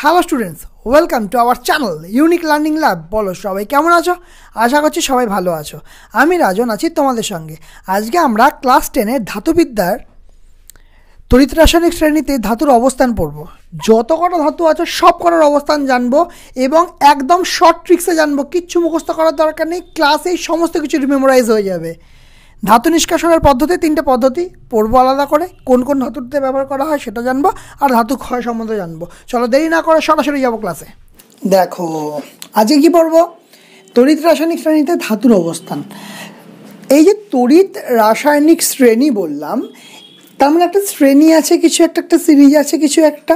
Hello students, welcome to our channel unique learning lab. বলো সবাই কেমন আছো? আশা করছি সবাই ভালো আছো। আমি রাজন আছি তোমাদের সঙ্গে। আজকে আমরা ক্লাস 10-এর ধাতুবিদ্যার তড়িৎ রাসায়নিক শ্রেণীতে ধাতুর অবস্থান পড়ব। যত কটা ধাতু আছে সব কটার অবস্থান জানবো এবং একদম শর্ট ট্রিক্সে জানবো। কিচ্ছু মুখস্থ করার দরকার নেই, ক্লাসেই সমস্ত কিছু মেমোরাইজ হয়ে যাবে। ধাতু নিষ্কাশনের পদ্ধতি 3টে পদ্ধতি পড়বো আলাদা করে, কোন কোন ধাতুতে ব্যবহার করা হয় সেটা জানবো, আর ধাতু ক্ষয় সম্বন্ধে জানবো। চলো দেরি না করে সরাসরি যাবো ক্লাসে। দেখো আজকে কি পড়বো? তড়িৎ রাসায়নিক শ্রেণীতে ধাতুর অবস্থান। এই যে তড়িৎ রাসায়নিক শ্রেণী বললাম, তার মানে একটা শ্রেণী আছে, কিছু একটা সিরিজ আছে কিছু একটা,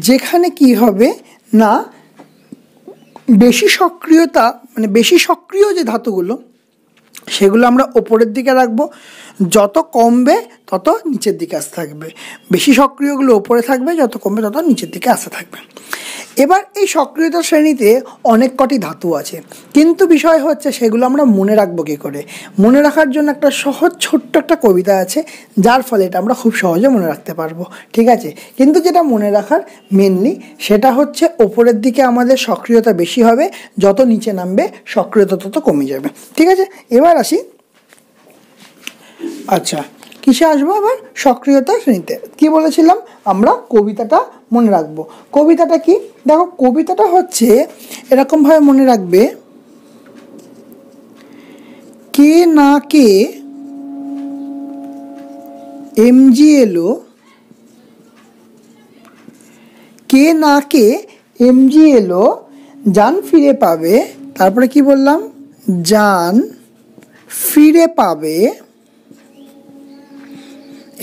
যেখানে কি হবে না বেশি সক্রিয়তা মানে বেশি সক্রিয় যে ধাতুগুলো সেগুলো আমরা ওপরের দিকে রাখবো, যত কমবে তত নিচের দিকে আসতে থাকবে। বেশি সক্রিয়গুলো ওপরে থাকবে, যত কমবে তত নিচের দিকে আসতে থাকবে। এবার এই সক্রিয়তা শ্রেণীতে অনেক কটি ধাতু আছে, কিন্তু বিষয় হচ্ছে সেগুলো আমরা মনে রাখবো কী করে। মনে রাখার জন্য একটা সহজ ছোট্ট একটা কবিতা আছে, যার ফলে এটা আমরা খুব সহজে মনে রাখতে পারবো, ঠিক আছে? কিন্তু যেটা মনে রাখার মেনলি সেটা হচ্ছে ওপরের দিকে আমাদের সক্রিয়তা বেশি হবে, যত নিচে নামবে সক্রিয়তা তত কমে যাবে, ঠিক আছে? এবার আসি, আচ্ছা কিসে আসবো আবার? সক্রিয়তা শ্রেণীতে। কি বলেছিলাম আমরা? কবিতাটা মনে রাখবো। কবিতাটা কি? দেখো কবিতাটা হচ্ছে এরকমভাবে মনে রাখবে, কে না কে এমজি এলো, কে না কে এমজি এলো, জান ফিরে পাবে। তারপরে কি বললাম? জান ফিরে পাবে।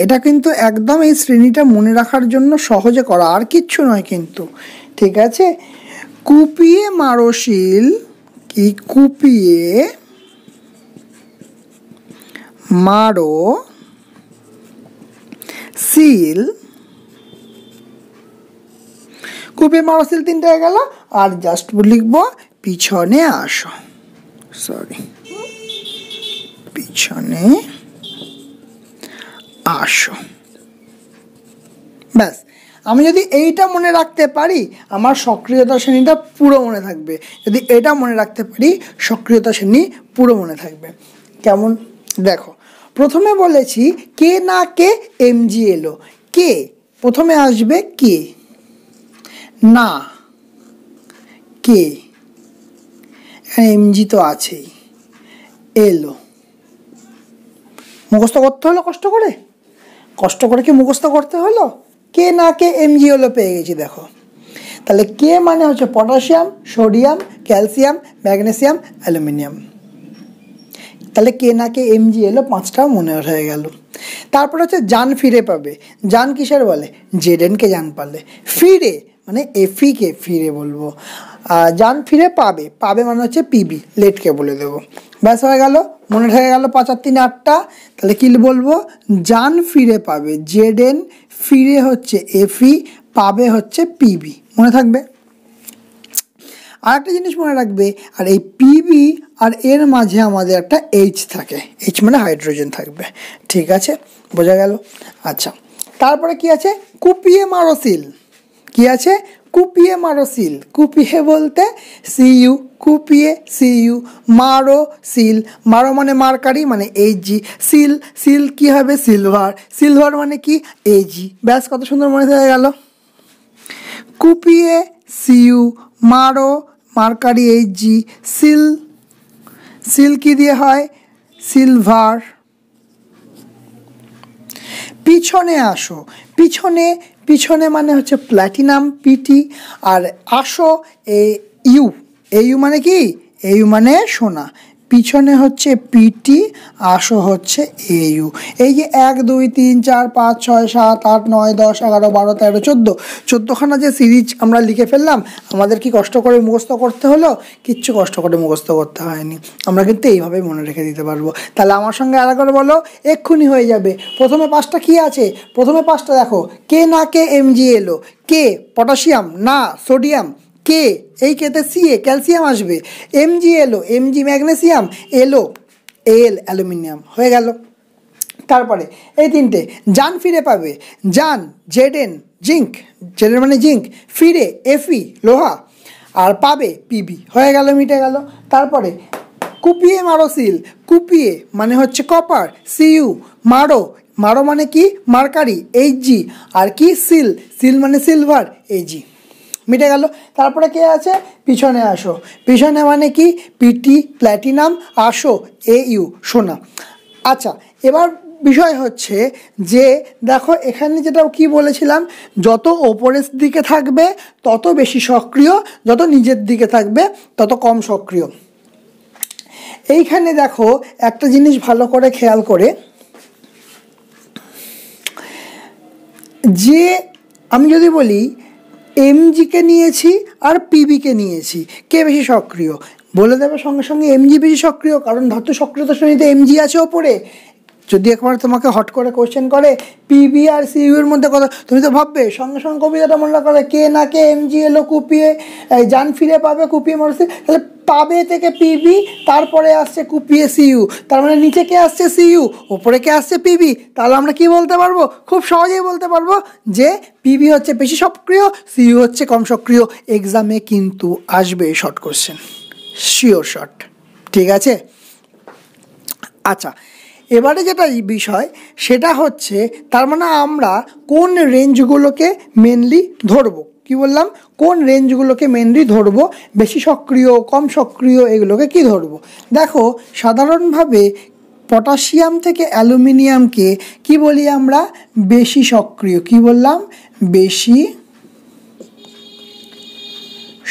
এটা কিন্তু একদম এই শ্রেণীটা মনে রাখার জন্য সহজে করা, আর কিচ্ছু নয় কিন্তু, ঠিক আছে? কুপিয়ে মারো শিল, কি কুপিয়ে মারো শিল, কুপিয়ে মারো শিল 3টে হয়ে গেল। আর জাস্ট লিখবো পিছনে আসো, পিছনে আসো, ব্যাস। আমি যদি এইটা মনে রাখতে পারি আমার সক্রিয়তা শ্রেণীটা পুরো মনে থাকবে। যদি এটা মনে রাখতে পারি সক্রিয়তা শ্রেণী পুরো মনে থাকবে। কেমন? দেখো প্রথমে বলেছি কে না কে এমজি এলো। কে প্রথমে আসবে, কে না কে, এমজি তো আছেই, এলো। মুখস্থ করতে হলো কষ্ট করে? কষ্ট করে কি মুখস্থ করতে হলো? কে না কে এমজি হলো পেয়ে গেছি। দেখো তাহলে কে মানে হচ্ছে potassium, sodium, calcium, magnesium, aluminium. তাহলে কে না কে এমজি এলো 5টা মনে হয়ে গেল। তারপর হচ্ছে জান ফিরে পাবে। জান কিসের বলে? জেডেনকে জান পালে। ফিরে মানে এফিকে ফিরে বলবো। জান ফিরে পাবে, পাবে মানে হচ্ছে পিবি, লেটকে বলে দেবো। ব্যাস হয়ে গেল, মনে হয়ে গেল 5 আর 3 8টা। তাহলে কি বলবো? জান ফিরে পাবে, জেডেন, ফিরে হচ্ছে এফি, পাবে হচ্ছে পিবি, মনে থাকবে। আর একটা জিনিস মনে রাখবে, আর এই পিবি আর এর মাঝে আমাদের একটা এইচ থাকে, এইচ মানে হাইড্রোজেন থাকবে, ঠিক আছে? বোঝা গেল? আচ্ছা তারপরে কি আছে? কুপিয়ে মারো শিল। কি আছে? কুপিয়ে মারো শিল। কুপিয়ে বলতে সিইউ, কুপিয়ে সিইউ, মারো শিল, মারো মানে মার্কারি মানে এইচজি, শিল, শিল কি হবে? সিলভার, সিলভার মানে কি? এইচজি। ব্যাস কত সুন্দর মনে হয়ে গেল। কুপিয়ে সিইউ, মারো মার্কারি এইচজি, সিল, সিল কি দিয়ে হয়? সিলভার। পিছনে আসো, পিছনে, পিছনে মানে হচ্ছে প্ল্যাটিনাম পিটি, আর আসো এ ইউ, ইউ মানে কি? ইউ মানে সোনা। পিছনে হচ্ছে পিটি, আসো হচ্ছে এইউ। এই যে 1 2 3 4 5 6 7 8 9 10 11 12 13 14, 14খানা যে সিরিজ আমরা লিখে ফেললাম, আমাদের কি কষ্ট করে মুখস্থ করতে হলো? কিচ্ছু কষ্ট করে মুখস্থ করতে হয়নি, আমরা কিন্তু এইভাবেই মনে রেখে দিতে পারবো। তাহলে আমার সঙ্গে আরেকবার বলো, এক্ষুনি হয়ে যাবে। প্রথমে 5টা কি আছে? প্রথমে 5টা দেখো, কে না কে এমজি এলো। কে পটাশিয়াম, না সোডিয়াম, কে এই কেতে সিএ ক্যালসিয়াম আসবে, এমজি এলো, এমজি ম্যাগনেসিয়াম, এলো এল অ্যালুমিনিয়াম, হয়ে গেল। তারপরে এই 3টে জান ফিরে পাবে, জান জেডেন জিঙ্ক, জেলের মানে জিঙ্ক, ফিরে এফি লোহা, আর পাবে পিবি, হয়ে গেল, মিটে গেল। তারপরে কুপিয়ে মারো সিল, কুপিয়ে মানে হচ্ছে কপার, সিইউ, মারো, মারো মানে কি মার্কারি, এইচজি, আর কি সিল, সিল মানে সিলভার, এইজি, মিটে গেল। তারপরে কে আছে, পিছনে আসো, পিছনে মানে কি পিটি প্ল্যাটিনাম, আসো এইউ সোনা। আচ্ছা, এবার বিষয় হচ্ছে যে দেখো এখানে যেটা কি বলেছিলাম, যত ওপরের দিকে থাকবে তত বেশি সক্রিয়, যত নিচের দিকে থাকবে তত কম সক্রিয়। এইখানে দেখো একটা জিনিস ভালো করে খেয়াল করে, যে আমি যদি বলি এমজিকে নিয়েছি আর পিবিকে নিয়েছি, কে বেশি সক্রিয়, বলে দেবে সঙ্গে সঙ্গে এমজি বেশি সক্রিয়, কারণ ধাতু সক্রিয়তা শ্রেণীতে এমজি আছে ওপরে। যদি একবার তোমাকে হট করে কোশ্চেন করে পিবি আর সিইউ এর মধ্যে কথা, তুমি তো ভাববে সঙ্গে সঙ্গে কবিতাটা মনে করে, কে না কে এমজি এলো কুপিয়ে, যান ফিরে পাবে কুপিয়ে মারছে, তাহলে পাবে থেকে পিবি, তারপরে আসছে কুপিয়ে সিইউ, তার মানে নিচে কে আসছে সিইউ, ওপরে কে আসছে পিবি। তাহলে আমরা কি বলতে পারবো, খুব সহজেই বলতে পারবো যে পিবি হচ্ছে বেশি সক্রিয়, সিইউ হচ্ছে কম সক্রিয়। এক্সামে কিন্তু আসবে শর্ট কোশ্চেন, শিওর শর্ট, ঠিক আছে। আচ্ছা, এবারে যেটা বিষয় সেটা হচ্ছে, তার মানে আমরা কোন রেঞ্জগুলোকে মেনলি ধরবো, কি বললাম, কোন রেঞ্জগুলোকে মেনলি ধরবো, বেশি সক্রিয় কম সক্রিয় এগুলোকে কি ধরবো। দেখো সাধারণভাবে পটাশিয়াম থেকে অ্যালুমিনিয়ামকে কি বলি আমরা, বেশি সক্রিয়, কি বললাম, বেশি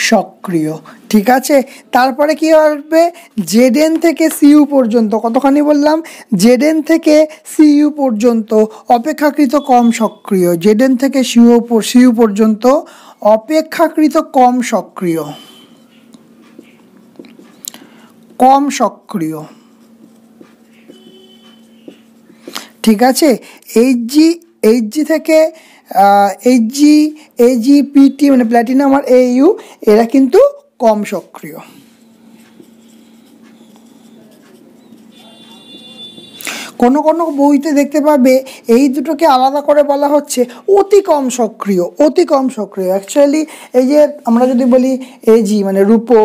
সক্রিয়, ঠিক আছে। তারপরে কি হবে, জেডএন থেকে সিইউ পর্যন্ত, কতখানি বললাম, জেডএন থেকে সিইউ পর্যন্ত অপেক্ষাকৃত কম সক্রিয়, জেডএন থেকে সিইউ পর্যন্ত অপেক্ষাকৃত কম সক্রিয়, কম সক্রিয়, ঠিক আছে। এইচজি থেকে এইচজি পিটি মানে প্ল্যাটিনাম আর এইউ, এরা কিন্তু কম সক্রিয়। কোনো কোনো বইতে দেখতে পাবে এই দুটোকে আলাদা করে বলা হচ্ছে অতি কম সক্রিয়, অতি কম সক্রিয়। অ্যাকচুয়ালি এই যে আমরা যদি বলি এজি মানে রূপো,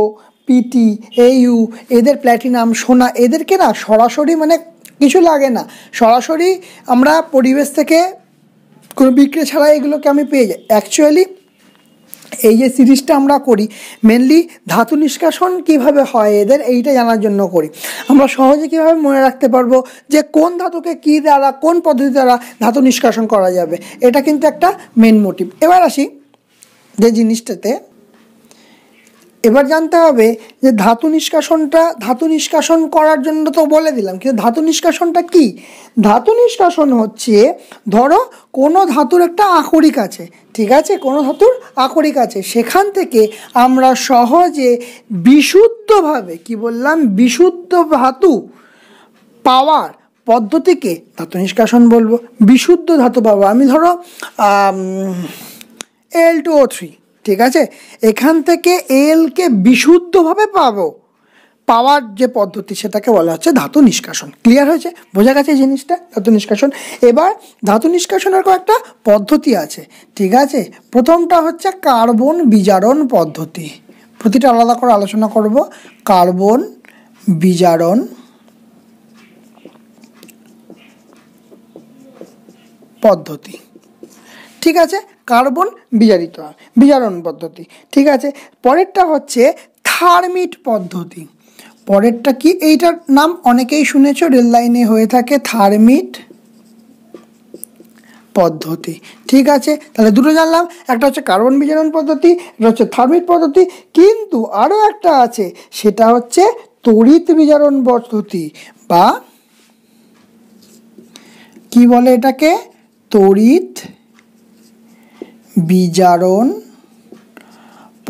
পিটি, এইউ, এদের প্ল্যাটিনাম সোনা, এদেরকে না সরাসরি মানে কিছু লাগে না, সরাসরি আমরা পরিবেশ থেকে কোনো বিক্রিয়া ছাড়া এগুলোকে আমি পেয়ে যাই। অ্যাকচুয়ালি এই যে সিরিজটা আমরা করি মেনলি ধাতু নিষ্কাশন কিভাবে হয় এদের, এইটা জানার জন্য করি। আমরা সহজে কীভাবে মনে রাখতে পারবো যে কোন ধাতুকে কী দ্বারা কোন পদ্ধতি দ্বারা ধাতু নিষ্কাশন করা যাবে, এটা কিন্তু একটা মেন মোটিভ। এবার আসি যে জিনিসটাতে, এবার জানতে হবে যে ধাতু নিষ্কাশন করার জন্য তো বলে দিলাম, কিন্তু ধাতু নিষ্কাশনটা কি। ধাতু নিষ্কাশন হচ্ছে, ধরো কোনো ধাতুর একটা আকরিক আছে, ঠিক আছে, কোনো ধাতুর আকরিক আছে, সেখান থেকে আমরা সহজে বিশুদ্ধভাবে, কি বললাম, বিশুদ্ধ ধাতু পাওয়ার পদ্ধতিকে ধাতু নিষ্কাশন বলবো। বিশুদ্ধ ধাতু পাবো আমি, ধরো Al2O3, ঠিক আছে, এখান থেকে এলকে বিশুদ্ধভাবে পাওয়ার যে পদ্ধতি সেটাকে বলা হচ্ছে ধাতু নিষ্কাশন। ক্লিয়ার হয়েছে, বোঝা গেছে জিনিসটা, ধাতু নিষ্কাশন। এবার ধাতু নিষ্কাশনের কয়েকটা পদ্ধতি আছে, ঠিক আছে। প্রথমটা হচ্ছে কার্বন বিজারণ পদ্ধতি, প্রতিটা আলাদা করে আলোচনা করব। কার্বন বিজারণ পদ্ধতি, ঠিক আছে, কার্বন বিজারণ পদ্ধতি, ঠিক আছে। পরেরটা হচ্ছে থার্মিট পদ্ধতি। পরেরটা কি, এইটার নাম অনেকেই শুনেছো, রেল লাইনে হয়ে থাকে, থার্মিট পদ্ধতি, ঠিক আছে। তাহলে দুটো জানলাম, একটা হচ্ছে কার্বন বিজারণ পদ্ধতি, এটা হচ্ছে থার্মিট পদ্ধতি। কিন্তু আরও একটা আছে, সেটা হচ্ছে তড়িৎ বিজারণ পদ্ধতি, বা কি বলে এটাকে, তড়িৎ বিজারণ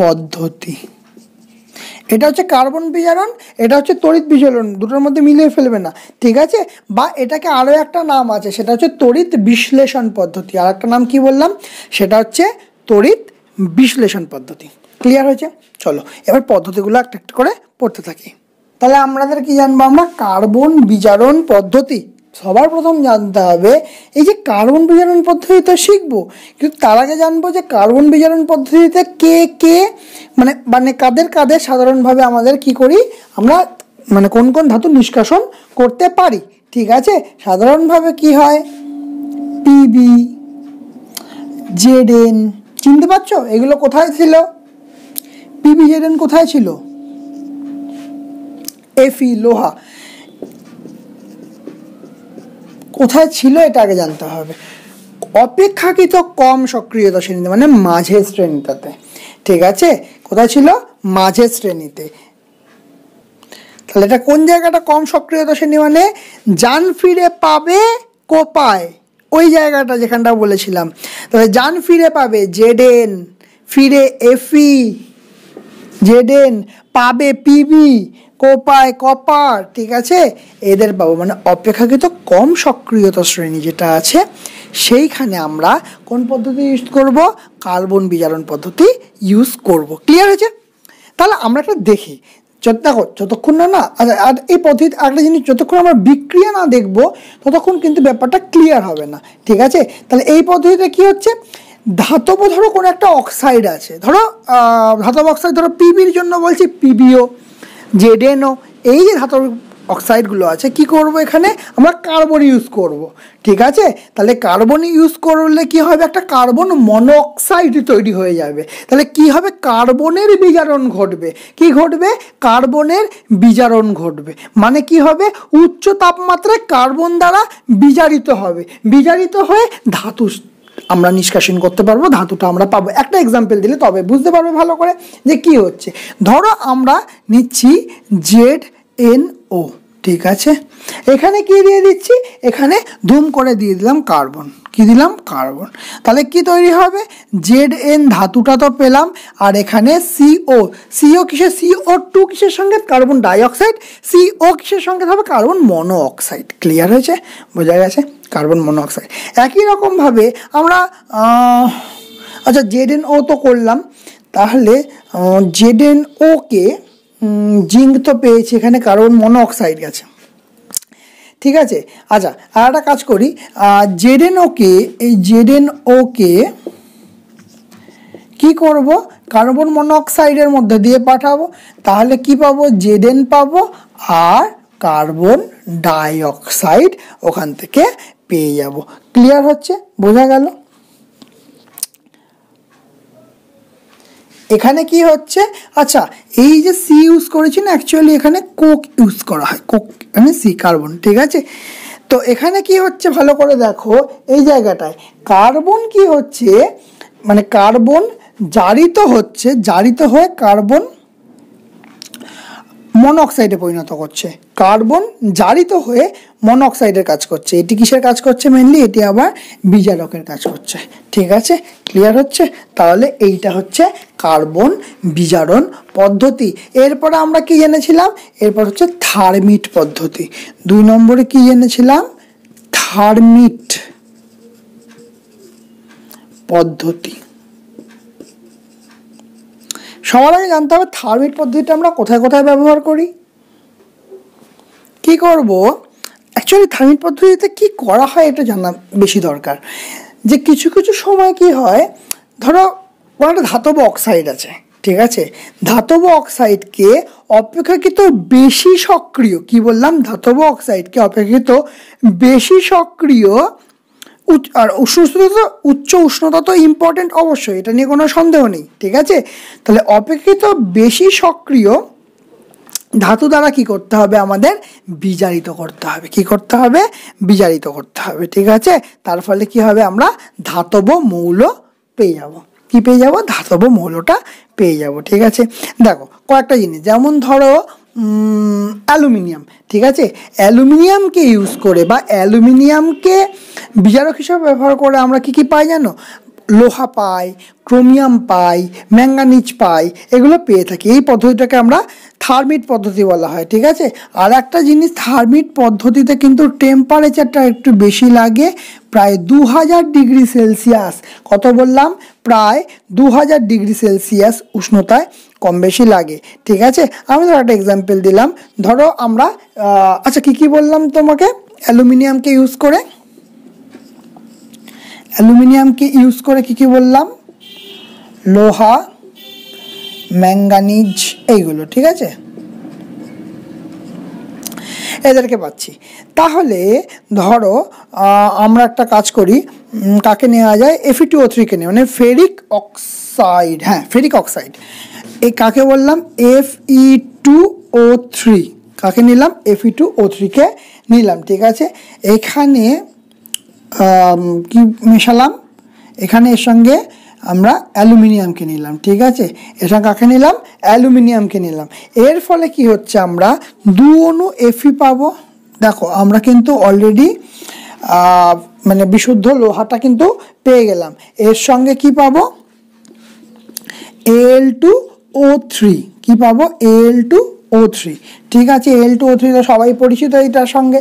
পদ্ধতি। এটা হচ্ছে কার্বন বিজারণ, এটা হচ্ছে তড়িৎ বিজারণ, দুটোর মধ্যে মিলিয়ে ফেলবে না, ঠিক আছে। বা এটাকে আরও একটা নাম আছে, সেটা হচ্ছে তড়িৎ বিশ্লেষণ পদ্ধতি। আর একটা নাম কি বললাম, সেটা হচ্ছে তড়িৎ বিশ্লেষণ পদ্ধতি। ক্লিয়ার হয়েছে, চলো এবার পদ্ধতিগুলো একটা করে পড়তে থাকি। তাহলে আমাদের কি জানবো, আমরা কার্বন বিজারণ পদ্ধতি সবার প্রথম জানতে হবে এই যে কার্বন বিজারণ পদ্ধতি তো শিখবো, কিন্তু তার আগে জানবো যে কার্বন বিজারণ পদ্ধতিতে কে কে মানে কাদের কাদের সাধারণভাবে আমাদের কি করি আমরা, মানে কোন কোন ধাতু নিষ্কাশন করতে পারি। ঠিক আছে, সাধারণভাবে কি হয়, পিবি, জেডএন, চিনতে পারছো এগুলো কোথায় ছিল? পিবি জেডএন কোথায় ছিল? এফি লোহা কোথায় ছিল এটা আগে জানতে হবে। অপেক্ষাকৃত কম সক্রিয়তা শ্রেণীতে মানে মাঝের শ্রেণীটাতে। ঠিক আছে, কোথায় ছিল? মাঝের শ্রেণীতে। তাহলে এটা কোন জায়গাটা কম সক্রিয়তা শ্রেণী? মানে যান ফিরে পাবে কোপায়, ওই জায়গাটা যেখানটা বলেছিলাম। তাহলে যান ফিরে পাবে জেডএন, ফিরে এফি, জেডএন পাবে পিবি, কোপায় কপার। ঠিক আছে, এদের পাবো মানে অপেক্ষাকৃত কম সক্রিয়তা শ্রেণী যেটা আছে সেইখানে আমরা কোন পদ্ধতি ইউজ করব? কার্বন বিজারণ পদ্ধতি ইউজ করব। ক্লিয়ার হয়েছে? তাহলে আমরা একটা দেখি, দেখো যতক্ষণ না আর এই পদ্ধতি একটা জিনিস যতক্ষণ আমরা বিক্রিয়া না দেখব ততক্ষণ কিন্তু ব্যাপারটা ক্লিয়ার হবে না। ঠিক আছে, তাহলে এই পদ্ধতিতে কি হচ্ছে, ধাতব ধরো কোনো একটা অক্সাইড আছে, ধরো ধাতব অক্সাইড ধরো পিবির জন্য বলছি পিবিও, জেডএনও, এই যে ধাতব অক্সাইডগুলো আছে কি করব, এখানে আমরা কার্বন ইউজ করব। ঠিক আছে, তাহলে কার্বন ইউজ করলে কি হবে, একটা কার্বন মনোক্সাইড তৈরি হয়ে যাবে। তাহলে কি হবে, কার্বনের বিজারণ ঘটবে। কি ঘটবে? কার্বনের বিজারণ ঘটবে। মানে কি হবে, উচ্চ তাপমাত্রায় কার্বন দ্বারা বিজারিত হবে, বিজারিত হয়ে ধাতু আমরা নিষ্কাশন করতে পারবো, ধাতুটা আমরা পাবো। একটা এক্সাম্পল দিলে তবে বুঝতে পারবে ভালো করে যে কি হচ্ছে। ধরো আমরা নিচ্ছি ZnO। ঠিক আছে, এখানে কি দিয়ে দিচ্ছি, এখানে ধুম করে দিয়ে দিলাম কার্বন। কি দিলাম? কার্বন। তাহলে কি তৈরি হবে, Zn ধাতুটা তো পেলাম, আর এখানে CO, CO কিসের? CO2 কিসের সঙ্গে? Carbon dioxide. CO কিসের সঙ্গে হবে? Carbon monoxide. ক্লিয়ার হয়েছে? বোঝা গেছে? Carbon monoxide. একই রকমভাবে আমরা আচ্ছা ZnO তো করলাম, তাহলে ZnO কে জিঙ্ক তো পেয়েছি, এখানে কার্বন মনোঅক্সাইড গেছে। ঠিক আছে, আচ্ছা আর একটা কাজ করি, ZnO কে কি করব, কার্বন মনোঅক্সাইডের মধ্যে দিয়ে পাঠাবো। তাহলে কি পাবো? Zn পাবো আর কার্বন ডাইঅক্সাইড ওখান থেকে পেয়ে যাব। ক্লিয়ার হচ্ছে? বোঝা গেল? এখানে কি হচ্ছে, আচ্ছা এই যে সি ইউজ করেছি না, অ্যাকচুয়ালি এখানে কোক ইউজ করা হয়, কোক মানে সি কার্বন। ঠিক আছে, তো এখানে কি হচ্ছে ভালো করে দেখো, এই জায়গাটায় কার্বন কি হচ্ছে, মানে কার্বন জারিত হচ্ছে, জারিত হয়ে কার্বন মনোঅক্সাইডে পরিণত করছে, কার্বন জারিত হয়ে মনোঅক্সাইডের কাজ করছে। এটি কিসের কাজ করছে? মেনলি এটি আবার বিজারকের কাজ করছে। ঠিক আছে, ক্লিয়ার হচ্ছে? তাহলে এইটা হচ্ছে কার্বন বিজারণ পদ্ধতি। এরপরে আমরা কি জেনেছিলাম? এরপর হচ্ছে থার্মিট পদ্ধতি। 2 নম্বরে কি জেনেছিলাম? থার্মিট পদ্ধতি। সবার আগে জানতে হবে থার্মিট পদ্ধতিটা আমরা কোথায় কোথায় ব্যবহার করি। কি করব, অ্যাকচুয়ালি থার্মিট পদ্ধতিতে কি করা হয় এটা জানা বেশি দরকার। যে কিছু কিছু সময় কি হয়, ধরো কোনো একটা ধাতব অক্সাইড আছে, ঠিক আছে, ধাতব অক্সাইডকে অপেক্ষাকৃত বেশি সক্রিয়, কি বললাম, ধাতব অক্সাইডকে অপেক্ষাকৃত বেশি সক্রিয় আর উচ্চ উষ্ণতা তো ইম্পর্টেন্ট অবশ্যই, এটা নিয়ে কোনো সন্দেহ নেই। ঠিক আছে, তাহলে অপেক্ষিত বেশি সক্রিয় ধাতু দ্বারা কি করতে হবে, আমাদের বিজারিত করতে হবে। কি করতে হবে? বিজারিত করতে হবে। ঠিক আছে, তার ফলে কি হবে, আমরা ধাতব মৌল পেয়ে যাব। কি পেয়ে যাব? ধাতব মৌলটা পেয়ে যাব। ঠিক আছে, দেখো কয়েকটা জিনিস, যেমন ধরো অ্যালুমিনিয়াম। ঠিক আছে, অ্যালুমিনিয়ামকে ইউজ করে বা অ্যালুমিনিয়ামকে বিজারক হিসেবে ব্যবহার করে আমরা কি কি পাই জানো? লোহা পাই, ক্রোমিয়াম পাই, ম্যাঙ্গানিজ পাই, এগুলো পেয়ে থাকি। এই পদ্ধতিটাকে আমরা থার্মিট পদ্ধতি বলা হয়। ঠিক আছে, আর একটা জিনিস, থার্মিট পদ্ধতিতে কিন্তু টেম্পারেচারটা একটু বেশি লাগে, প্রায় 2000 ডিগ্রি সেলসিয়াস। কত বললাম? প্রায় 2000 ডিগ্রি সেলসিয়াস উষ্ণতায় কম বেশি লাগে। ঠিক আছে, আমি ধরো একটা এক্সাম্পল দিলাম, ধরো আমরা আচ্ছা কি কি বললাম তোমাকে, অ্যালুমিনিয়ামকে ইউজ করে কি বললাম, লোহা, ম্যাঙ্গানিজ, এইগুলো, ঠিক আছে, এদেরকে পাচ্ছি। তাহলে ধরো আমরা একটা কাজ করি, কাকে নেওয়া যায়, Fe2O3কে নেই, মানে ফেরিক অক্সাইড, হ্যাঁ ফেরিক অক্সাইড, এই কাকে বললাম Fe2O3, কাকে নিলাম Fe2O3কে নিলাম, ঠিক আছে। এখানে কি মেশালাম, এখানে এর সঙ্গে আমরা অ্যালুমিনিয়ামকে নিলাম, ঠিক আছে, এর সঙ্গে কাকে নিলাম, অ্যালুমিনিয়ামকে নিলাম। এর ফলে কি হচ্ছে, আমরা 2 অণু Fe পাবো। দেখো আমরা কিন্তু অলরেডি মানে বিশুদ্ধ লোহাটা কিন্তু পেয়ে গেলাম, এর সঙ্গে কি পাবো, Al2O3, কি পাবো, Al2O3, ঠিক আছে, Al2O3 তো সবাই পরিচিত, এইটার সঙ্গে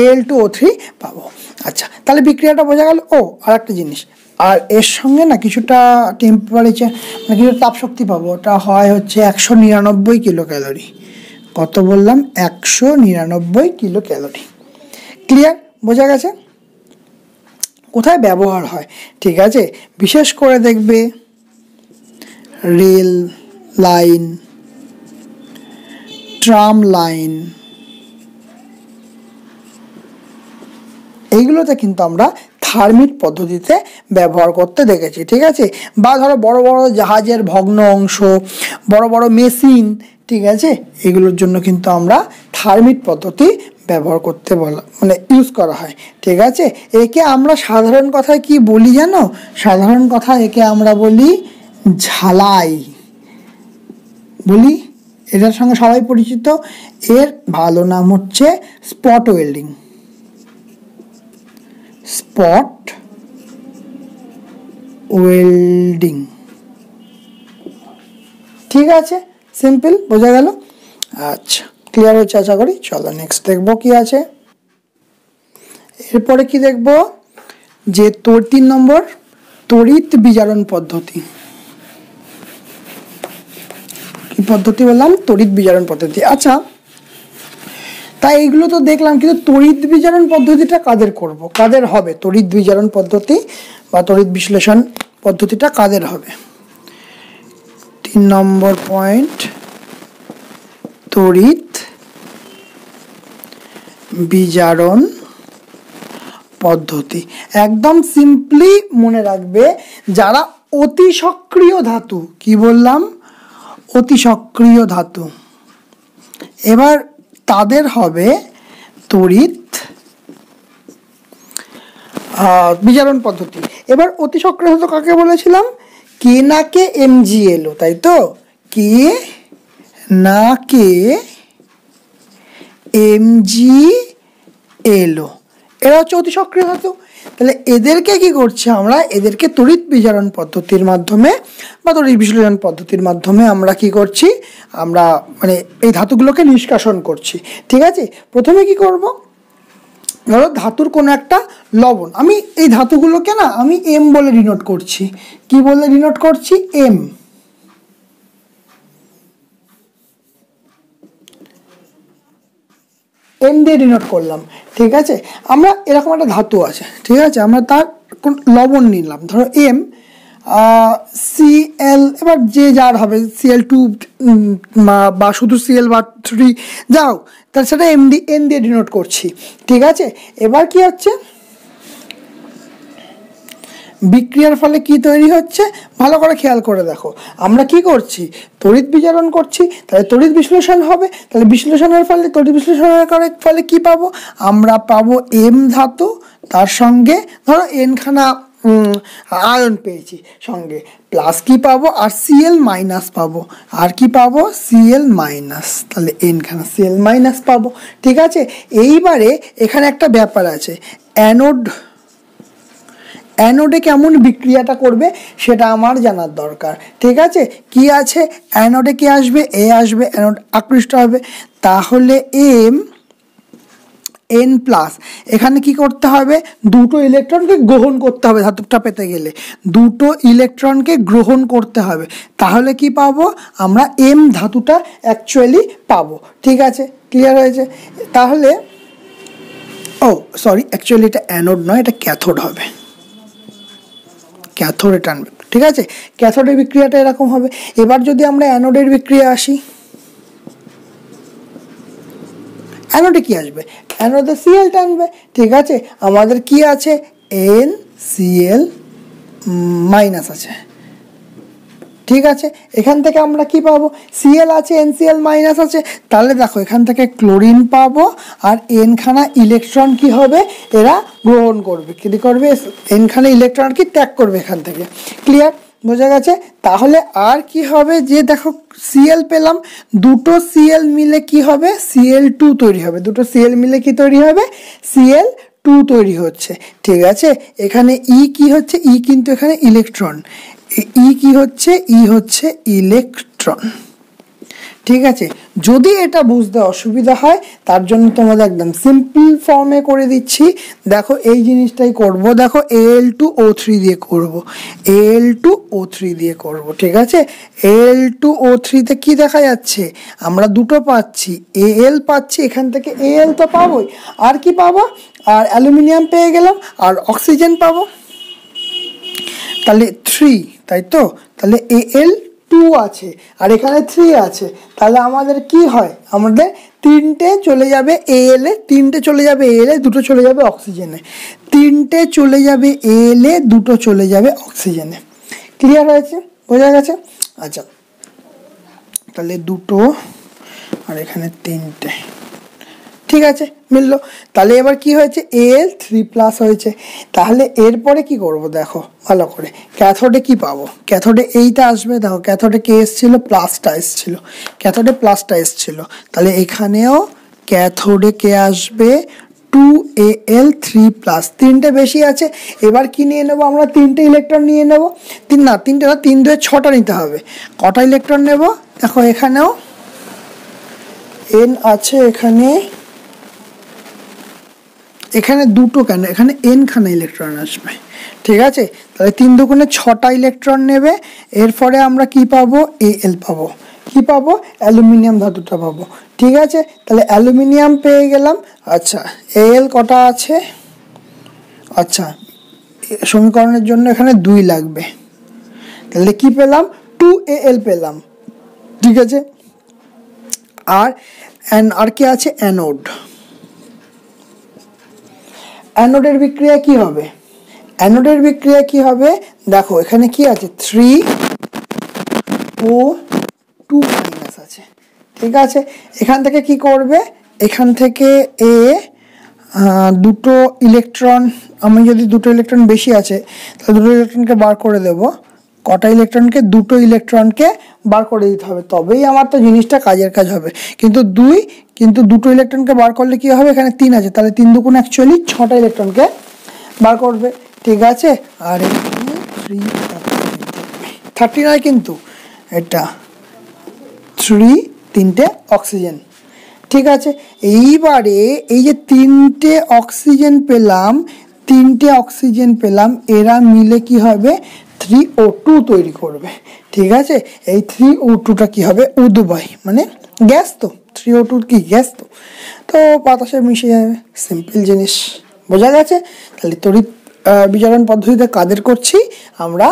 Al2O3 পাবো। আচ্ছা, তাহলে বিক্রিয়াটা বোঝা গেল। ও আর একটা জিনিস, আর এর সঙ্গে না কিছুটা টেম্পারেচার, মানে কিছু তাপশক্তি পাবো, ওটা হয় হচ্ছে 199 কিলো ক্যালোরি। কত বললাম, 199 কিলো ক্যালোরি। ক্লিয়ার, বোঝা গেছে। কোথায় ব্যবহার হয়, ঠিক আছে, বিশেষ করে দেখবে রেল লাইন, ট্রাম লাইন, এইগুলোতে কিন্তু আমরা থার্মিট পদ্ধতিতে ব্যবহার করতে দেখেছি, ঠিক আছে। বা ধরো বড় বড় জাহাজের ভগ্ন অংশ, বড় বড় মেশিন, ঠিক আছে, এগুলোর জন্য কিন্তু আমরা থার্মিট পদ্ধতি ব্যবহার করতে মানে ইউজ করা হয়, ঠিক আছে। একে আমরা সাধারণ কথায় কি বলি জানো, সাধারণ কথায় একে আমরা বলি ঝালাই বলি, এটার সঙ্গে সবাই পরিচিত। এর ভালো নাম হচ্ছে স্পট ওয়েল্ডিং, স্পট ওয়েল্ডিং, ঠিক আছে, সিম্পল, বোঝা গেল। আচ্ছা, ক্লিয়ার হচ্ছে আশা করি। চলো নেক্সট দেখবো কি আছে। এরপরে কি দেখবো, যে 3 নম্বর তড়িৎ বিজারণ পদ্ধতি। কি পদ্ধতি বললাম, তড়িৎ বিজারণ পদ্ধতি। আচ্ছা, তাই এইগুলো তো দেখলাম, কিন্তু তড়িৎ বিজারণ পদ্ধতিটা কাদের হবে, তড়িৎ বিজারণ পদ্ধতি বা তড়িৎ বিশ্লেষণ পদ্ধতিটা কাদের হবে। 3 নম্বর পয়েন্ট, তড়িৎ বিজারণ পদ্ধতি। একদম সিম্পলি মনে রাখবে, যারা অতি সক্রিয় ধাতু, কি বললাম, অতি সক্রিয় ধাতু, এবার তাদের হবে তড়িৎ বিজারণ পদ্ধতি। এবার অতি সক্রিয় ধাতু কাকে বলেছিলাম, কে না কে MgLO, তাই তো, কে না কে MgLO, এরা হচ্ছে অতি সক্রিয় ধাতু। তাহলে এদেরকে কি করছে, আমরা এদেরকে তড়িৎ বিজারণ পদ্ধতির মাধ্যমে বা তড়িৎ বিশ্লেষণ পদ্ধতির মাধ্যমে আমরা কি করছি, আমরা মানে এই ধাতুগুলোকে নিষ্কাশন করছি, ঠিক আছে। প্রথমে কি করব, ধরো ধাতুর কোনো একটা লবণ, আমি এই ধাতুগুলোকে না আমি M বলে ডিনোট করছি। কি বলে ডিনোট করছি, M। দিয়ে ডিনোট করলাম, ঠিক আছে। আমরা এরকম একটা ধাতু আছে, ঠিক আছে, আমরা তার লবণ নিলাম, ধরো M, Cl, এবার যে যার হবে Cl2 বা শুধু Cl3 যাও, তার সেটা N দিয়ে ডিনোট করছি, ঠিক আছে। এবার কি হচ্ছে, বিক্রিয়ার ফলে কি তৈরি হচ্ছে, ভালো করে খেয়াল করে দেখো, আমরা কি করছি, তড়িৎ বিজারণ করছি, তাহলে তড়িৎ বিশ্লেষণ হবে, তাহলে বিশ্লেষণের ফলে তড়িৎ বিশ্লেষণের ফলে কি পাবো, আমরা পাবো M ধাতু, তার সঙ্গে ধরো N-খানা আয়ন পেয়েছি সঙ্গে, প্লাস কি পাবো, আর Cl মাইনাস পাবো, আর কি পাবো, Cl মাইনাস, তাহলে N-খানা Cl মাইনাস পাবো, ঠিক আছে। এইবারে এখানে একটা ব্যাপার আছে, অ্যানোডে কেমন বিক্রিয়াটা করবে সেটা আমার জানার দরকার, ঠিক আছে। কি আছে, অ্যানোডে কি আসবে, এ আসবে, অ্যানোড আকৃষ্ট হবে, তাহলে N প্লাস, এখানে কি করতে হবে, দুটো ইলেকট্রনকে গ্রহণ করতে হবে, ধাতুটা পেতে গেলে দুটো ইলেকট্রনকে গ্রহণ করতে হবে, তাহলে কি পাবো, আমরা M ধাতুটা অ্যাকচুয়ালি পাবো, ঠিক আছে, ক্লিয়ার হয়েছে। তাহলে সরি অ্যাকচুয়ালি এটা অ্যানোড নয়, এটা ক্যাথোড হবে, ক্যাথোডে টানবে, ঠিক আছে। ক্যাথোডের বিক্রিয়াটা এরকম হবে। এবার যদি আমরা অ্যানোডের বিক্রিয়া আসি, অ্যানোডে কি আসবে, অ্যানোডে সিএল টানবে, ঠিক আছে। আমাদের কি আছে, NCl মাইনাস আছে, ঠিক আছে। এখান থেকে আমরা কি পাবো, সিএল আছে, NCl মাইনাস আছে, তাহলে দেখো এখান থেকে ক্লোরিন পাবো, আর এনখানা ইলেকট্রন কি হবে, এরা গ্রহণ করবে, কি করবে, এনখানা ইলেকট্রন কি ত্যাগ করবে এখান থেকে। ক্লিয়ার, বোঝা গেছে। তাহলে আর কি হবে, যে দেখো সিএল পেলাম, দুটো সিএল মিলে কি হবে, Cl2 তৈরি হবে, দুটো সিএল মিলে কি তৈরি হবে, Cl2 তৈরি হচ্ছে, ঠিক আছে। এখানে ই কি হচ্ছে, ই কিন্তু এখানে ইলেকট্রন, ই কি হচ্ছে, ই হচ্ছে ইলেকট্রন, ঠিক আছে। যদি এটা বুঝতে অসুবিধা হয় তার জন্য তোমাদের একদম সিম্পল ফর্মে করে দিচ্ছি। দেখো এই জিনিসটাই করব, দেখো Al2O3 দিয়ে করব, Al2O3 দিয়ে করব, ঠিক আছে। Al2O3 তে কি দেখা যাচ্ছে, আমরা দুটো পাচ্ছি, Al পাচ্ছি, এখান থেকে Al তো পাবোই, আর কি পাবো, আর অ্যালুমিনিয়াম পেয়ে গেলাম, আর অক্সিজেন পাবো, তাহলে 3, তাই তো। তাহলে Al2 আছে আর এখানে 3 আছে, তাহলে আমাদের কি হয়, আমাদের তিনটে চলে যাবে Al এ, তিনটে চলে যাবে Al এ, দুটো চলে যাবে অক্সিজেনে, তিনটে চলে যাবে Al এ, দুটো চলে যাবে অক্সিজেনে। ক্লিয়ার হয়েছে, বোঝা গেছে। আচ্ছা, তাহলে দুটো আর এখানে তিনটে, ঠিক আছে, মিললো। তাহলে এবার কি হয়েছে, Al3+ হয়েছে। তাহলে এরপরে কি করব, দেখো ভালো করে, ক্যাথোডে কি পাবো, ক্যাথোডে এইটা আসবে, দেখো ক্যাথোডে কে এসছিল, প্লাসটা এসছিল, ক্যাথোডে প্লাসটা এসছিল, তাহলে এখানেও ক্যাথোডে কে আসবে, 2Al3+, তিনটে বেশি আছে। এবার কি নিয়ে নেবো আমরা, তিনটে ইলেকট্রন নিয়ে নেব, তিনটে না, 3 2 6টা নিতে হবে। কটা ইলেকট্রন নেব, দেখো এখানেও N আছে, এখানে দুটো কেন, এখানে Nখানা ইলেকট্রন আসবে, ঠিক আছে। তাহলে 3 দুগুণে 6টা ইলেকট্রন নেবে। এরপরে আমরা কি পাবো, Al পাবো, কি পাবো, অ্যালুমিনিয়াম ধাতুটা পাবো, ঠিক আছে। তাহলে অ্যালুমিনিয়াম পেয়ে গেলাম। আচ্ছা, Al কটা আছে, আচ্ছা সমীকরণের জন্য এখানে 2 লাগবে, তাহলে কি পেলাম, 2Al পেলাম, ঠিক আছে। আর কি আছে, অ্যানোড, অ্যানোডের বিক্রিয়া কি হবে, অ্যানোডের বিক্রিয়া কি হবে, দেখো এখানে কি আছে, 3O2 মাইনাস আছে, ঠিক আছে। এখান থেকে কি করবে, এখান থেকে দুটো ইলেকট্রন, আমি যদি দুটো ইলেকট্রন বেশি আছে তাহলে দুটো ইলেকট্রনকে বার করে দেব, কটা ইলেকট্রনকে, দুটো ইলেকট্রনকে বার করে দিতে হবে, তবেই আমার তো জিনিসটা কাজের কাজ হবে। কিন্তু দুটো ইলেকট্রনকে বার করলে কি হবে, এখানে 3 আছে, তাহলে 3 দুগুণ অ্যাকচুয়ালি 6টা ইলেকট্রনকে বার করবে, ঠিক আছে। আর এখানে 30 নয় কিন্তু, এটা 3, তিনটে অক্সিজেন, ঠিক আছে। এইবারে এই যে তিনটে অক্সিজেন পেলাম, এরা মিলে কি হবে, 3O2 তৈরি করবে, ঠিক আছে। এই 3O2টা কি হবে, উদ্বায়ী, মানে গ্যাস, তো 3O2 কি গ্যাস, তো বাতাসে মিশে যাবে, সিম্পল জিনিস, বোঝা গেছে। তাহলে তড়িৎ বিজারণ পদ্ধতিতে কাদের করছি আমরা,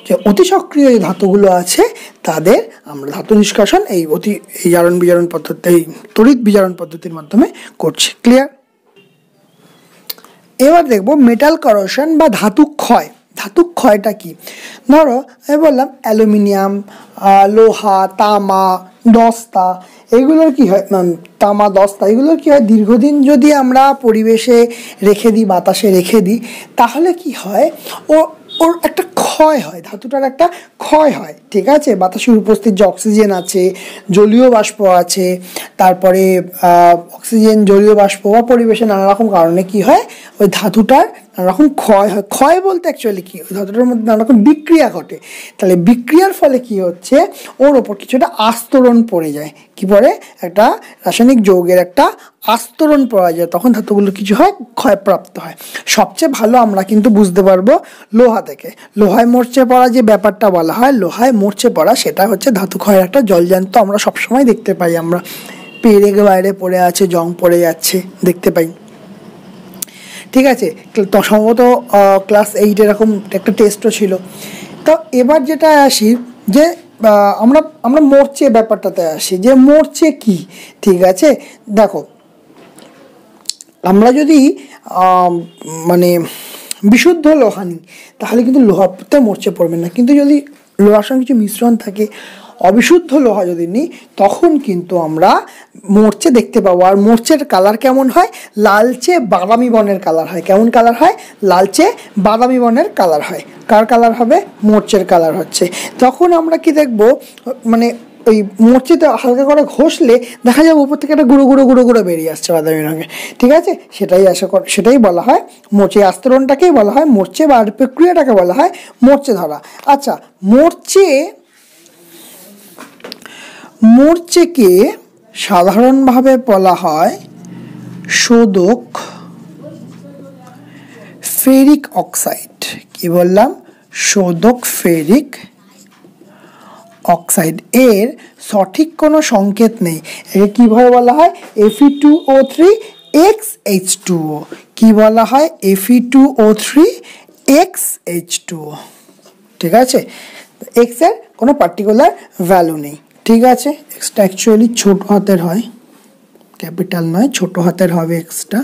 যে অতি সক্রিয় যে ধাতুগুলো আছে তাদের আমরা ধাতু নিষ্কাশন এই জারণ বিজারণ পদ্ধতি, এই তড়িৎ বিজারণ পদ্ধতির মাধ্যমে করছি। ক্লিয়ার। এবার দেখব মেটাল করোশন বা ধাতু ক্ষয়। ধাতু ক্ষয়টা কি, ধরো আমি বললাম অ্যালুমিনিয়াম, লোহা, তামা, দস্তা, এগুলোর কি হয়, তামা, দস্তা, এগুলোর কি হয়, দীর্ঘদিন যদি আমরা পরিবেশে রেখে দিই, বাতাসে রেখে দিই, তাহলে কি হয়, ওর একটা ক্ষয় হয়, ধাতুটার একটা ক্ষয় হয়, ঠিক আছে। বাতাসের উপস্থিত যে অক্সিজেন আছে, জলীয় বাষ্প আছে, তারপরে অক্সিজেন, জলীয় বাষ্প বা পরিবেশে নানা রকম কারণে কি হয়, ওই ধাতুটার নানা রকম ক্ষয় হয়। ক্ষয় বলতে অ্যাকচুয়ালি কি, ওই ধাতুটার মধ্যে নানা রকম বিক্রিয়া ঘটে, তাহলে বিক্রিয়ার ফলে কি হচ্ছে, ওর ওপর কিছুটা আস্তরণ পড়ে যায়, কি পড়ে, একটা রাসায়নিক যৌগের একটা আস্তরণ পড়া যায়, তখন ধাতুগুলো কিছু হয়, ক্ষয়প্রাপ্ত হয়। সবচেয়ে ভালো আমরা কিন্তু বুঝতে পারবো লোহা থেকে, লোহায় মরচে পড়া যে ব্যাপারটা বলা হয়, লোহায় মরচে পড়া, সেটা হচ্ছে ধাতু ক্ষয়ের একটা জলজান্ত আমরা সবসময় দেখতে পাই, আমরা পেরেক বাইরে পড়ে আছে, জং পড়ে যাচ্ছে, দেখতে পাই, ঠিক আছে, তো সম্ভবত ক্লাস 8 এরকম একটা টেস্টও ছিল। তো এবার যেটা আসি যে আমরা আমরা মরচে ব্যাপারটাতে আসি, যে মরচে কি, ঠিক আছে। দেখো, আমরা যদি মানে বিশুদ্ধ লোহা নিই তাহলে কিন্তু লোহাতে মরচে পড়বে না, কিন্তু যদি লোহার সঙ্গে কিছু মিশ্রণ থাকে, অবিশুদ্ধ লোহা যদি নিই, তখন কিন্তু আমরা মরচে দেখতে পাবো। আর মরচের কালার কেমন হয়? লালচে বাদামি বর্ণের কালার হয়। কেমন কালার হয়? লালচে বাদামি বর্ণের কালার হয়। কার কালার হবে? মরচের কালার হচ্ছে। তখন আমরা কি দেখবো, মানে ওই মরচিতে হালকা করে ঘষলে দেখা যাবে উপর থেকে একটা গুঁড়ো গুঁড়ো গুঁড়ো গুঁড়ো বেরিয়ে আসছে বাদামি রঙের, ঠিক আছে। সেটাই বলা হয় মরচে। আস্তরণটাকেই বলা হয় মরচে, বা প্রক্রিয়াটাকে বলা হয় মরচে ধরা। আচ্ছা, মরচেকে সাধারণভাবে বলা হয় শোধক ফেরিক অক্সাইড। কি বললাম? শোধক ফেরিক অক্সাইড। এর সঠিক কোনো সংকেত নেই। একে কীভাবে বলা হয়? Fe2O3XH2O। কি বলা হয়? Fe2O3XH2O, ঠিক আছে। এক্স এর কোনো পার্টিকুলার ভ্যালু নেই, ঠিক আছে। এক্সটা অ্যাকচুয়ালি ছোট হাতের হয়, ক্যাপিটাল নয়, ছোট হাতের হবে এক্সটা,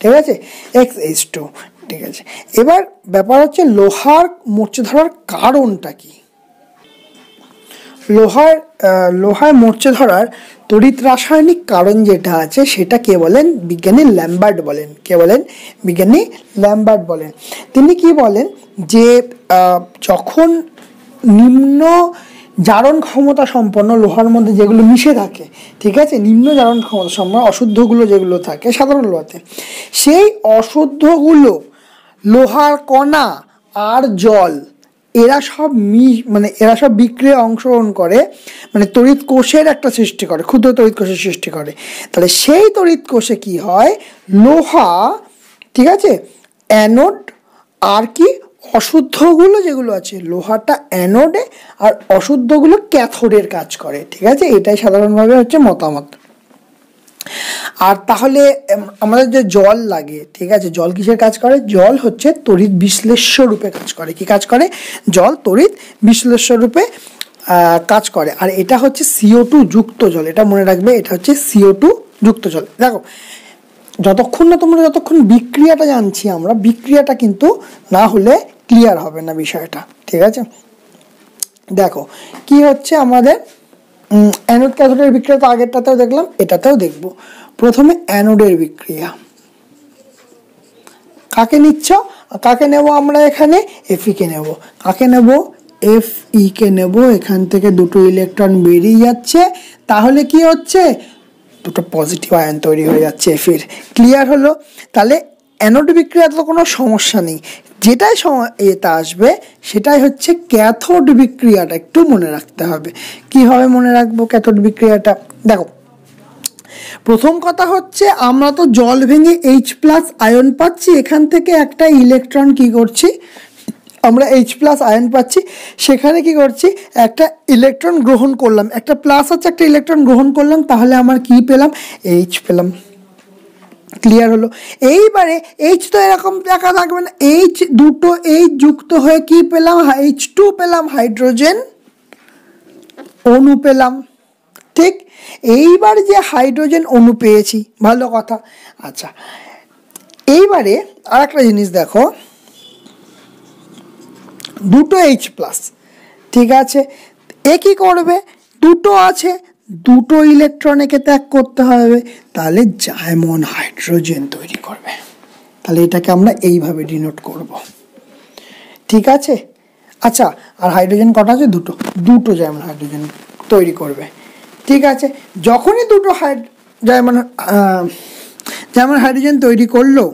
ঠিক আছে। XH2, ঠিক আছে। এবার ব্যাপার হচ্ছে লোহার মরচে ধরার কারণটা কি? লোহায় মরচে ধরার তড়িৎ রাসায়নিক কারণ যেটা আছে সেটা কে বলেন? বিজ্ঞানী ল্যাম্বার্ট বলেন। কে বলেন? বিজ্ঞানী ল্যাম্বার্ট বলেন। তিনি কি বলেন যে যখন নিম্ন জারণ ক্ষমতা সম্পন্ন লোহার মধ্যে যেগুলো মিশে থাকে, ঠিক আছে, নিম্ন জারণ ক্ষমতা সম্পন্ন অশুদ্ধগুলো যেগুলো থাকে সাধারণ লোহাতে, সেই অশুদ্ধগুলো লোহার কণা আর জল এরা সব বিক্রিয়া অংশগ্রহণ করে, মানে তড়িৎ কোষের একটা সৃষ্টি করে, ক্ষুদ্র তড়িৎ কোষের সৃষ্টি করে। তাহলে সেই তড়িৎ কোষে কি হয়? লোহা, ঠিক আছে, অ্যানোড, আর কি অশুদ্ধগুলো যেগুলো আছে লোহাটা অ্যানোডে আর অশুদ্ধগুলো ক্যাথোডের কাজ করে, ঠিক আছে। এটাই সাধারণভাবে হচ্ছে মতামত। আর তাহলে আমাদের যে জল লাগে, ঠিক আছে, জল কিসের কাজ করে? জল হচ্ছে তড়িৎ বিশ্লেষ্য রূপে কাজ করে। কি কাজ করে? জল তড়িৎ বিশ্লেষ্য রূপে কাজ করে। আর এটা হচ্ছে CO2 যুক্ত জল, এটা মনে রাখবে, এটা হচ্ছে CO2 যুক্ত জল। দেখো, যতক্ষণ বিক্রিয়াটা জানছি আমরা, বিক্রিয়াটা কিন্তু না হলে ক্লিয়ার হবে না বিষয়টা, ঠিক আছে। দেখো কি হচ্ছে আমাদের অ্যানোড ক্যাথোডের বিক্রিয়া তো আগেরটাতেও দেখলাম, এটাতেও দেখব। প্রথমে অ্যানোডের বিক্রিয়া। কাকে নিচ্ছ? কাকে নেব আমরা এখানে? Fe কে নেব। কাকে নেব? Fe কে নেব। এখান থেকে দুটো ইলেকট্রন বেরিয়ে যাচ্ছে, তাহলে কি হচ্ছে? দুটো পজিটিভ আয়ন তৈরি হয়ে যাচ্ছে Fe। ক্লিয়ার হলো? তাহলে অ্যানোড বিক্রিয়াতে তো কোনো সমস্যা নেই। যেটাই এটা আসবে সেটাই হচ্ছে ক্যাথোড বিক্রিয়াটা, একটু মনে রাখতে হবে। কিভাবে মনে রাখবো ক্যাথোড বিক্রিয়াটা? দেখো, প্রথম কথা হচ্ছে আমরা তো জল ভেঙে H+ আয়ন পাচ্ছি, এখান থেকে একটা ইলেকট্রন কি করছি আমরা? H+ আয়ন পাচ্ছি, সেখানে কি করছি? একটা ইলেকট্রন গ্রহণ করলাম, একটা প্লাস আছে, একটা ইলেকট্রন গ্রহণ করলাম, তাহলে আমার কি পেলাম? H পেলাম। ক্লিয়ার হলো? এইবারে H তো এরকম দেখা থাকবে না, দুটো H যুক্ত হয়ে কি পেলাম? H2 পেলাম, হাইড্রোজেন অণু পেলাম, ঠিক। এইবার যে হাইড্রোজেন অণু পেয়েছি, ভালো কথা। আচ্ছা, এইবারে আর একটা জিনিস দেখো, দুটো H+, ঠিক আছে, এ কি করবে? দুটো আছে, দুটো ইলেকট্রন একে ত্যাগ করতে হবে, তাহলে জাইমন হাইড্রোজেন তৈরি করবে। তাহলে এটাকে আমরা এইভাবে ডিনোট করব, ঠিক আছে। আচ্ছা, আর হাইড্রোজেন কটা আছে? দুটো জাইমন হাইড্রোজেন তৈরি করবে, ঠিক আছে। যখনই দুটো জাইমন হাইড্রোজেন তৈরি করলো,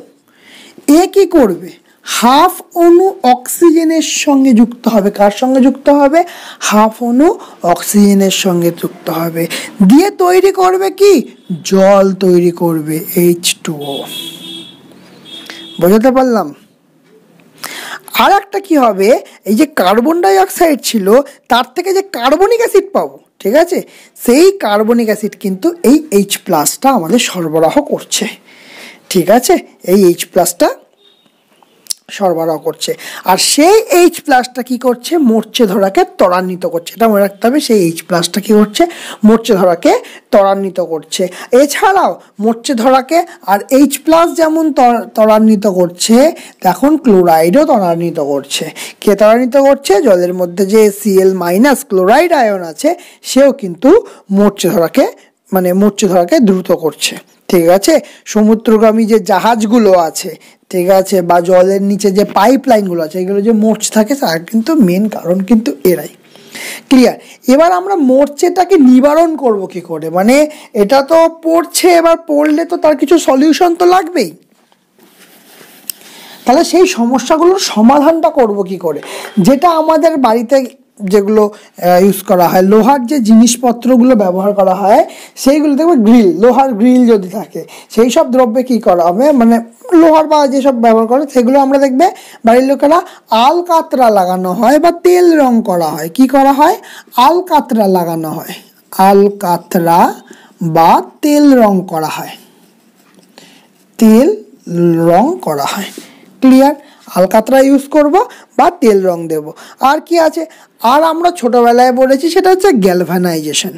এ কি করবে? হাফ অণু অক্সিজেনের সঙ্গে যুক্ত হবে। কার সঙ্গে যুক্ত হবে? হাফ অণু অক্সিজেনের সঙ্গে যুক্ত হবে, দিয়ে তৈরি করবে কি? জল তৈরি করবে, H2O। বোঝাতে পারলাম? আর একটা কি হবে? এই যে কার্বন ডাই অক্সাইড ছিল, তার থেকে যে কার্বনিক অ্যাসিড পাবো, ঠিক আছে, সেই কার্বনিক অ্যাসিড কিন্তু এই H+টা আমাদের সরবরাহ করছে, ঠিক আছে। এই H+টা সরবরাহ করছে। আর সেই এইচ প্লাসটা কী করছে, মরচে ধরাকে ত্বরান্বিত করছে। এটা মনে রাখতে হবে, সেই এইচ প্লাসটা কী করছে, মরচে ধরাকে ত্বরান্বিত করছে। এছাড়াও মরচে ধরাকে আর এইচ প্লাস যেমন ত্বরান্বিত করছে, তখন ক্লোরাইডও ত্বরান্বিত করছে। কে ত্বরান্বিত করছে? জলের মধ্যে যে Cl মাইনাস ক্লোরাইড আয়ন আছে, সেও কিন্তু মরচে ধরাকে দ্রুত করছে। ঠিক আছে, সমুদ্রগামী যে জাহাজগুলো আছে, ঠিক আছে, বা জলের নিচে যে পাইপ লাইনগুলো আছে, এগুলো যে মরচে থাকে, তার কিন্তু মেন কারণ কিন্তু এরাই। ক্লিয়ার? এবার আমরা মরচেটাকে নিবারণ করব কি করে? মানে এটা তো পড়ছে, এবার পড়লে তো তার কিছু সলিউশন তো লাগবেই। তাহলে সেই সমস্যাগুলোর সমাধানটা করব কি করে? যেটা আমাদের বাড়িতে যেগুলো ইউজ করা হয়, লোহার যে জিনিসপত্রগুলো ব্যবহার করা হয়, সেইগুলো দেখবে গ্রিল, লোহার গ্রিল যদি থাকে, সেই সব দ্রব্যে কী করা হবে, মানে লোহার বা যেসব ব্যবহার করে সেগুলো আমরা দেখবে বাড়ির লোকেরা আলকাতরা লাগানো হয় বা তেল রং করা হয়। কি করা হয়? আলকাতরা লাগানো হয়, আলকাতরা বা তেল রং করা হয়, তেল রং করা হয়। ক্লিয়ার? আলকাতরা ইউজ করব বা তেল রং দেব। আর কি আছে? আর আমরা ছোটবেলায় পড়েছি, সেটা হচ্ছে গ্যালভানাইজেশন।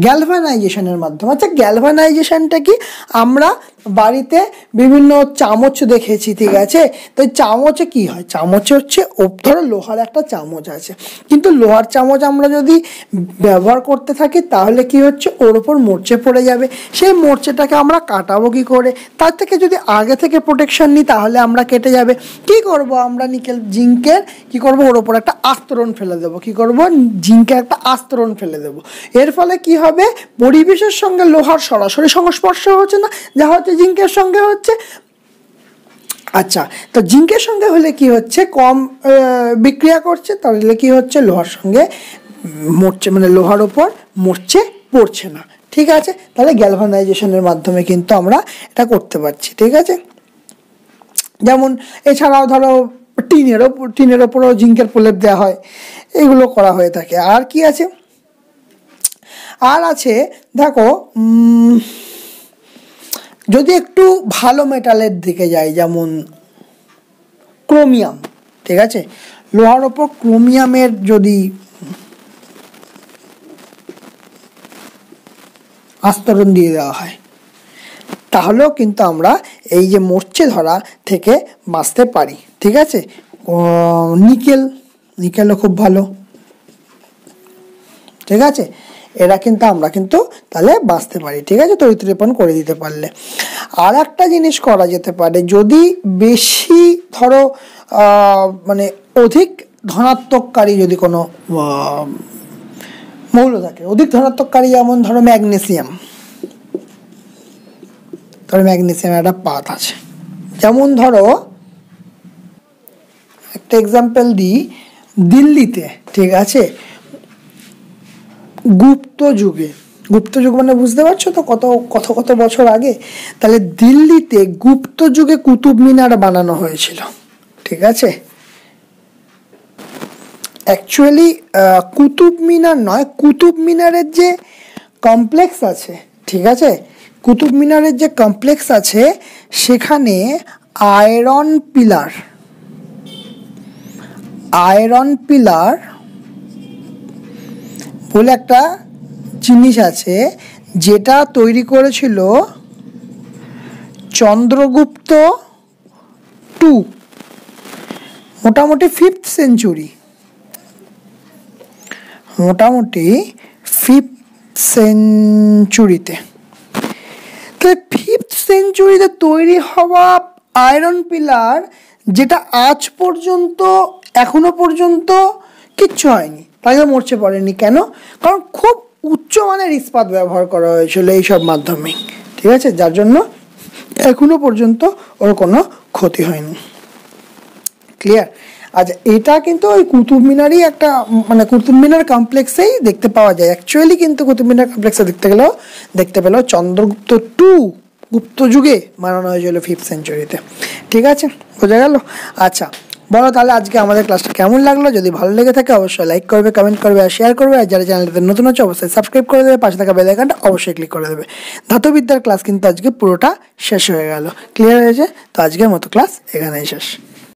গ্যালভানাইজেশনের মাধ্যমে। আচ্ছা, গ্যালভানাইজেশনটা কি? আমরা বাড়িতে বিভিন্ন চামচ দেখেছি, ঠিক আছে, তো চামচে কি হয়? চামচে হচ্ছে, ধরো লোহার একটা চামচ আছে, কিন্তু লোহার চামচ আমরা যদি ব্যবহার করতে থাকি, তাহলে কি হচ্ছে, ওর ওপর মরচে পড়ে যাবে। সেই মরচেটাকে আমরা কাটাবো কি করে? তার থেকে যদি আগে থেকে প্রোটেকশন নিই, তাহলে আমরা কেটে যাবে। কি করব আমরা? জিঙ্কের কি করব, ওর ওপর একটা আস্তরণ ফেলে দেবো। কি করব? জিঙ্কের একটা আস্তরণ ফেলে দেবো। এর ফলে কি হবে, পরিবেশের সঙ্গে লোহার সরাসরি সংস্পর্শ হচ্ছে না, যা হচ্ছে জিঙ্কের সঙ্গে হচ্ছে। আচ্ছা, তো জিঙ্কের সঙ্গে হলে কি হচ্ছে, কম বিক্রিয়া করছে, তাহলে কি হচ্ছে, লোহার সঙ্গে মরচে, মানে লোহার ওপর মরচে পড়ছে না। ঠিক আছে, তাহলে গ্যালভানাইজেশনের মাধ্যমে কিন্তু আমরা এটা করতে পারছি। ঠিক আছে, যেমন এছাড়াও ধরো টিনের ওপরেও জিঙ্কের প্রলেপ দেওয়া হয়, এগুলো করা হয়ে থাকে। আর কি আছে? আর আছে, দেখো, যদি একটু ভালো মেটালের দিকে যাই, যেমন ক্রোমিয়াম, ঠিক আছে, লোহার ওপর ক্রোমিয়ামের যদি আস্তরণ দিয়ে দেওয়া হয়, তাহলেও কিন্তু আমরা এই যে মরচে ধরা থেকে বাঁচতে পারি। ঠিক আছে, নিকেলও খুব ভালো। ঠিক আছে, এরা কিন্তু আমরা কিন্তু তাহলে বাঁচতে পারি। ঠিক আছে, তড়িৎ করে দিতে পারলে। আর একটা জিনিস করা যেতে পারে, যদি বেশি ধরো মানে অধিক ধনাত্মককারী যদি কোনো মৌল থাকে, অধিক ধনাত্মককারী, যেমন ধরো ম্যাগনেসিয়াম, একটা পাত আছে, যেমন ধরো একটা এক্সাম্পল দিই, দিল্লিতে, ঠিক আছে, গুপ্ত যুগ মানে বুঝতে পারছো তো, কত বছর আগে, তাহলে দিল্লিতে গুপ্ত যুগে কুতুব মিনার বানানো হয়েছিল। ঠিক আছে, অ্যাকচুয়ালি কুতুব মিনার নয়, কুতুব মিনারের যে কমপ্লেক্স আছে, ঠিক আছে, কুতুব মিনারের যে কমপ্লেক্স আছে, সেখানে আয়রন পিলার বলে একটা জিনিস আছে, যেটা তৈরি করেছিল চন্দ্রগুপ্ত টু, মোটামুটি 5th সেঞ্চুরিতে। তো 5th সেঞ্চুরিতে তৈরি হওয়া আয়রন পিলার, যেটা আজ পর্যন্ত এখনো পর্যন্ত কিচ্ছু হয়নি, তাকে মরচে পড়েনি। কেন? কারণ খুব উচ্চমানের ইস্পাত ব্যবহার করা হয়েছিল এইসব মাধ্যমে। ঠিক আছে, যার জন্য এখনো পর্যন্ত ওর কোনো ক্ষতি হয়নি। ক্লিয়ার? আচ্ছা, এটা কিন্তু ওই কুতুব মিনারই একটা, মানে কুতুব মিনার কমপ্লেক্সেই দেখতে পাওয়া যায় অ্যাকচুয়ালি, কিন্তু কুতুব মিনার কমপ্লেক্সে দেখতে পেলেও চন্দ্রগুপ্ত টু গুপ্ত যুগে বানানো হয়েছিল 5th সেঞ্চুরিতে। ঠিক আছে, বোঝা গেল? আচ্ছা, বলো তাহলে আজকে আমাদের ক্লাসটা কেমন লাগলো। যদি ভালো লেগে থাকে অবশ্যই লাইক করবে, কমেন্ট করবে আর শেয়ার করবে। আর যারা চ্যানেলটাতে নতুন হচ্ছে অবশ্যই সাবস্ক্রাইব করে দেবে, পাশে থাকা বেল আইকনটা অবশ্যই ক্লিক করে দেবে। ধাতুবিদ্যার ক্লাস কিন্তু আজকে পুরোটা শেষ হয়ে গেল। ক্লিয়ার হয়েছে? তো আজকের মতো ক্লাস এখানেই শেষ।